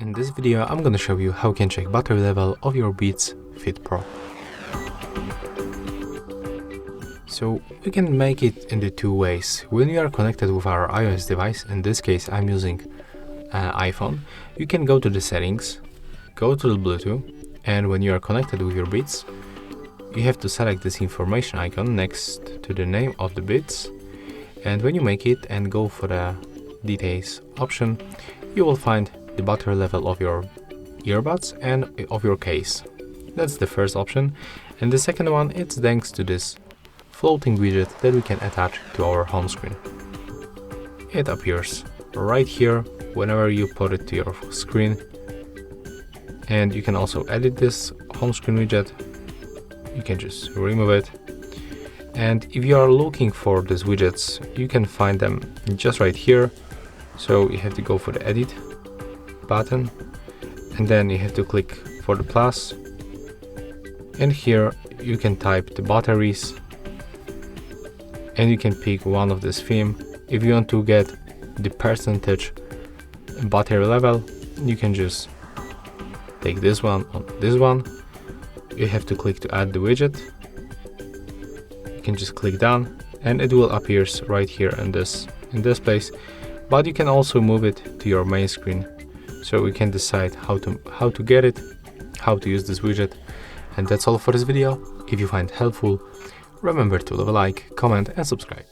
In this video I'm gonna show you how you can check battery level of your Beats Fit Pro. So we can make it in the two ways. When you are connected with our iOS device, in this case I'm using iPhone, you can go to the settings, go to the Bluetooth, and when you are connected with your Beats, you have to select this information icon next to the name of the Beats, and when you make it and go for the details option, you will find the battery level of your earbuds and of your case. That's the first option. And the second one, it's thanks to this floating widget that we can attach to our home screen. It appears right here whenever you put it to your screen, and you can also edit this home screen widget. You can just remove it, and if you are looking for these widgets, you can find them just right here. So you have to go for the edit button, and then you have to click for the plus, and here you can type the batteries, and you can pick one of this theme. If you want to get the percentage battery level, you can just take this one on this one. You have to click to add the widget. You can just click done, and it will appear right here in this place. But you can also move it to your main screen, so we can decide how to get it, how to use this widget. And that's all for this video. If you find it helpful, remember to leave a like, comment and subscribe.